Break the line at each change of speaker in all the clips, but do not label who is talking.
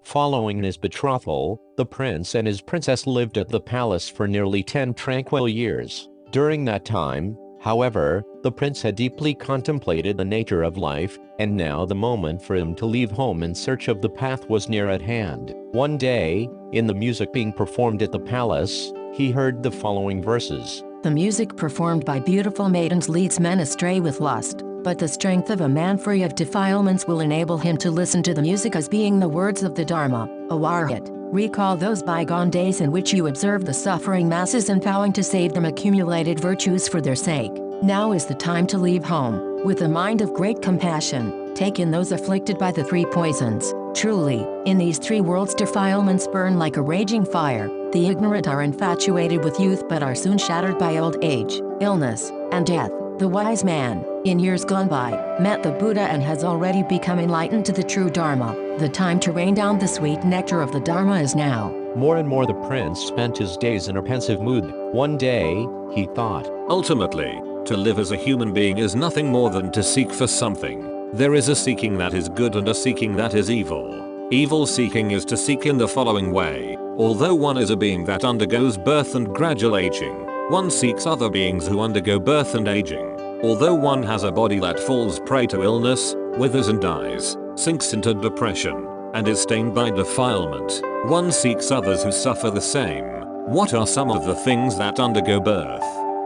Following his betrothal, the prince and his princess lived at the palace for nearly 10 tranquil years. During that time, however, the prince had deeply contemplated the nature of life, and now the moment for him to leave home in search of the path was near at hand. One day, in the music being performed at the palace, he heard the following verses.
The music performed by beautiful maidens leads men astray with lust, but the strength of a man free of defilements will enable him to listen to the music as being the words of the Dharma. O Arhat, recall those bygone days in which you observed the suffering masses and vowing to save them accumulated virtues for their sake. Now is the time to leave home, with a mind of great compassion. Take in those afflicted by the three poisons. Truly, in these three worlds defilements burn like a raging fire. The ignorant are infatuated with youth but are soon shattered by old age, illness, and death. The wise man, in years gone by, met the Buddha and has already become enlightened to the true Dharma. The time to rain down the sweet nectar of the Dharma is now.
More and more the prince spent his days in a pensive mood. One day, he thought,
ultimately, to live as a human being is nothing more than to seek for something. There is a seeking that is good and a seeking that is evil. Evil seeking is to seek in the following way. Although one is a being that undergoes birth and gradual aging, one seeks other beings who undergo birth and aging. Although one has a body that falls prey to illness, withers and dies, sinks into depression, and is stained by defilement, one seeks others who suffer the same. What are some of the things that undergo birth?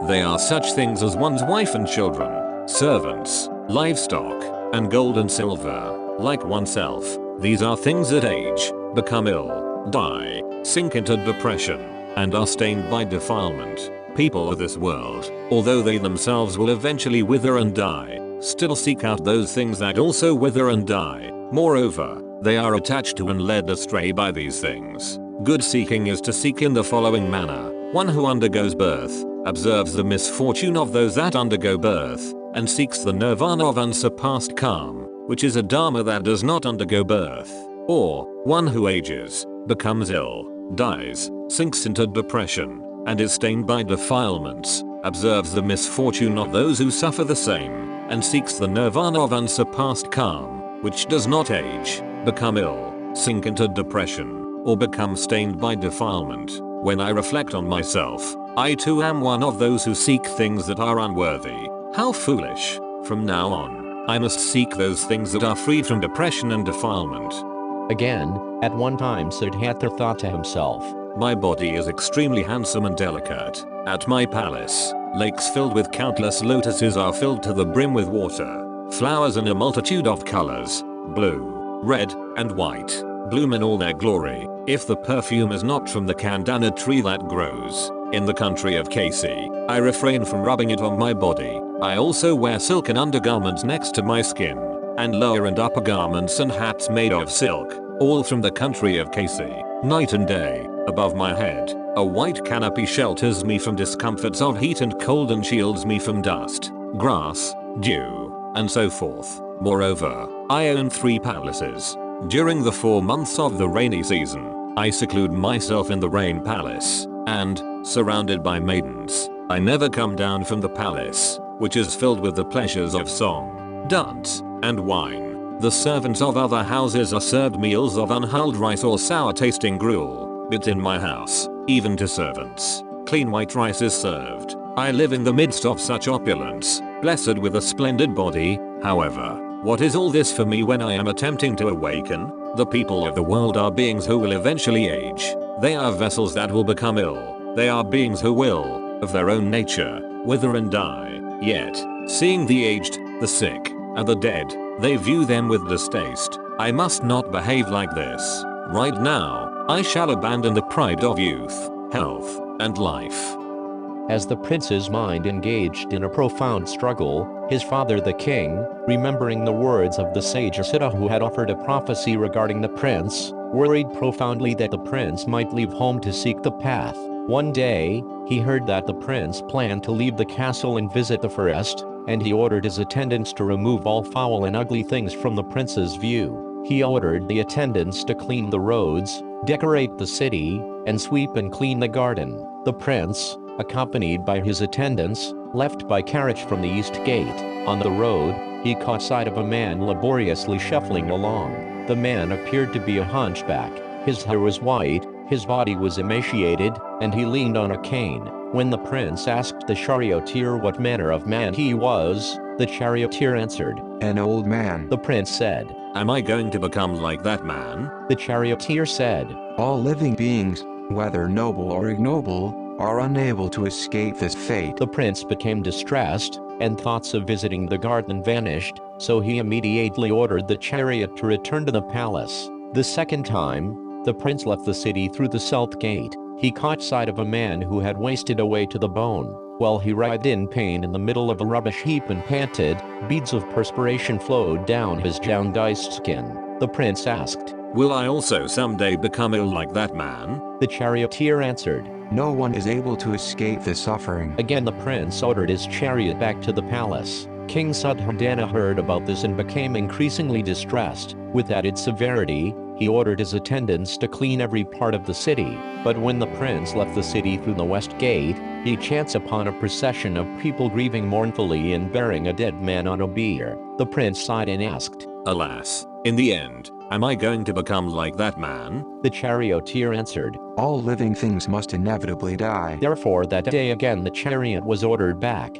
They are such things as one's wife and children, servants, livestock, and gold and silver. Like oneself, these are things that age, become ill, die, sink into depression, and are stained by defilement. People of this world, although they themselves will eventually wither and die, still seek out those things that also wither and die. Moreover, they are attached to and led astray by these things. Good seeking is to seek in the following manner. One who undergoes birth, observes the misfortune of those that undergo birth, and seeks the nirvana of unsurpassed calm, which is a dharma that does not undergo birth. Or, one who ages, becomes ill, dies, sinks into depression, and is stained by defilements, observes the misfortune of those who suffer the same, and seeks the nirvana of unsurpassed calm, which does not age, become ill, sink into depression, or become stained by defilement. When I reflect on myself, I too am one of those who seek things that are unworthy. How foolish! From now on, I must seek those things that are freed from depression and defilement.
Again, at one time Siddhartha thought to himself,
my body is extremely handsome and delicate. At my palace, lakes filled with countless lotuses are filled to the brim with water. Flowers in a multitude of colors, blue, red, and white, bloom in all their glory. If the perfume is not from the candana tree that grows in the country of Kasi, I refrain from rubbing it on my body. I also wear silken undergarments next to my skin, and lower and upper garments and hats made of silk, all from the country of Kasi. Night and day, above my head, a white canopy shelters me from discomforts of heat and cold and shields me from dust, grass, dew, and so forth. Moreover, I own 3 palaces. During the 4 months of the rainy season, I seclude myself in the rain palace, and, surrounded by maidens, I never come down from the palace, which is filled with the pleasures of song, dance, and wine. The servants of other houses are served meals of unhulled rice or sour-tasting gruel, but in my house, even to servants, clean white rice is served. I live in the midst of such opulence, blessed with a splendid body. However, what is all this for me when I am attempting to awaken? The people of the world are beings who will eventually age. They are vessels that will become ill. They are beings who will, of their own nature, wither and die. Yet, seeing the aged, the sick, and the dead, they view them with distaste. I must not behave like this. Right now, I shall abandon the pride of youth, health, and life.
As the prince's mind engaged in a profound struggle, his father the king, remembering the words of the sage Siddha who had offered a prophecy regarding the prince, worried profoundly that the prince might leave home to seek the path. One day, he heard that the prince planned to leave the castle and visit the forest, and he ordered his attendants to remove all foul and ugly things from the prince's view. He ordered the attendants to clean the roads, decorate the city, and sweep and clean the garden. The prince, accompanied by his attendants, left by carriage from the east gate. On the road, he caught sight of a man laboriously shuffling along. The man appeared to be a hunchback. His hair was white, his body was emaciated, and he leaned on a cane. When the prince asked the charioteer what manner of man he was, the charioteer answered,
"An old man."
The prince said,
Am I going to become like that man?
The charioteer said,
"All living beings, whether noble or ignoble, are unable to escape this fate."
The prince became distressed, and thoughts of visiting the garden vanished, so he immediately ordered the chariot to return to the palace. The second time, the prince left the city through the south gate. He caught sight of a man who had wasted away to the bone. While he writhed in pain in the middle of a rubbish heap and panted, beads of perspiration flowed down his jaundiced skin. The prince asked,
Will I also someday become ill like that man?
The charioteer answered,
No one is able to escape this suffering.
Again the prince ordered his chariot back to the palace. King Suddhodana heard about this and became increasingly distressed. With added severity, he ordered his attendants to clean every part of the city. But when the prince left the city through the west gate, he chanced upon a procession of people grieving mournfully and bearing a dead man on a bier. The prince sighed and asked,
Alas, in the end, am I going to become like that man?
The charioteer answered,
All living things must inevitably die.
Therefore that day again the chariot was ordered back.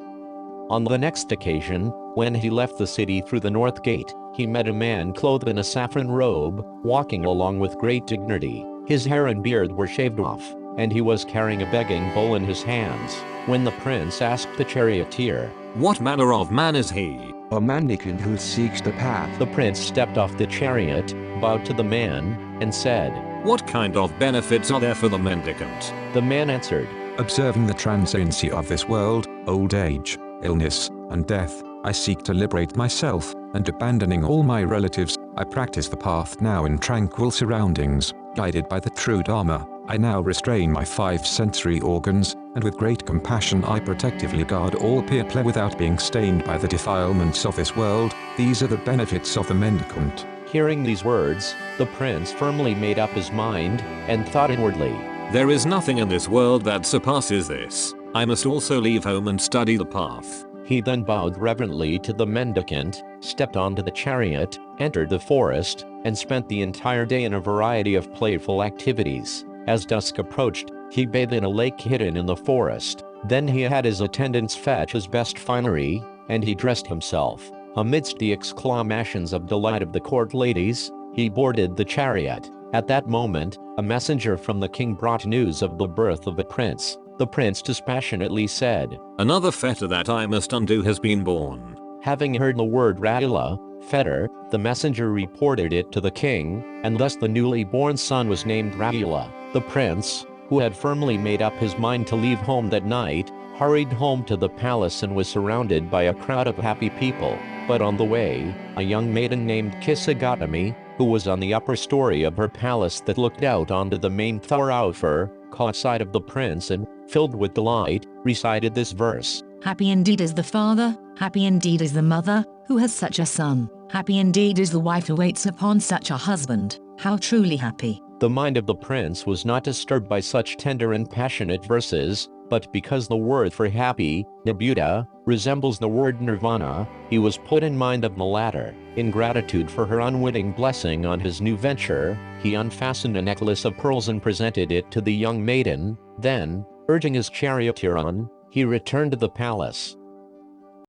On the next occasion, when he left the city through the north gate, he met a man clothed in a saffron robe, walking along with great dignity. His hair and beard were shaved off, and he was carrying a begging bowl in his hands. When the prince asked the charioteer,
What manner of man is he?
A mendicant who seeks the path.
The prince stepped off the chariot, bowed to the man, and said,
What kind of benefits are there for the mendicant?
The man answered,
Observing the transiency of this world, old age, illness, and death, I seek to liberate myself, and abandoning all my relatives, I practice the path now in tranquil surroundings, guided by the true Dharma. I now restrain my 5 sensory organs, and with great compassion I protectively guard all peer play without being stained by the defilements of this world. These are the benefits of the mendicant.
Hearing these words, the prince firmly made up his mind, and thought inwardly,
There is nothing in this world that surpasses this. I must also leave home and study the path.
He then bowed reverently to the mendicant, stepped onto the chariot, entered the forest, and spent the entire day in a variety of playful activities. As dusk approached, he bathed in a lake hidden in the forest. Then he had his attendants fetch his best finery, and he dressed himself. Amidst the exclamations of delight of the court ladies, he boarded the chariot. At that moment, a messenger from the king brought news of the birth of the prince. The prince dispassionately said,
Another fetter that I must undo has been born.
Having heard the word Radula, fetter, the messenger reported it to the king, and thus the newly born son was named Radula. The prince, who had firmly made up his mind to leave home that night, hurried home to the palace and was surrounded by a crowd of happy people. But on the way, a young maiden named Kisagatami, who was on the upper story of her palace that looked out onto the main thoroughfare, caught sight of the prince and, filled with delight, recited this verse.
Happy indeed is the father, happy indeed is the mother, who has such a son. Happy indeed is the wife who waits upon such a husband. How truly happy.
The mind of the prince was not disturbed by such tender and passionate verses, but because the word for happy, nibbudha, resembles the word nirvana, he was put in mind of the latter. In gratitude for her unwitting blessing on his new venture, he unfastened a necklace of pearls and presented it to the young maiden. Then, urging his charioteer on, he returned to the palace.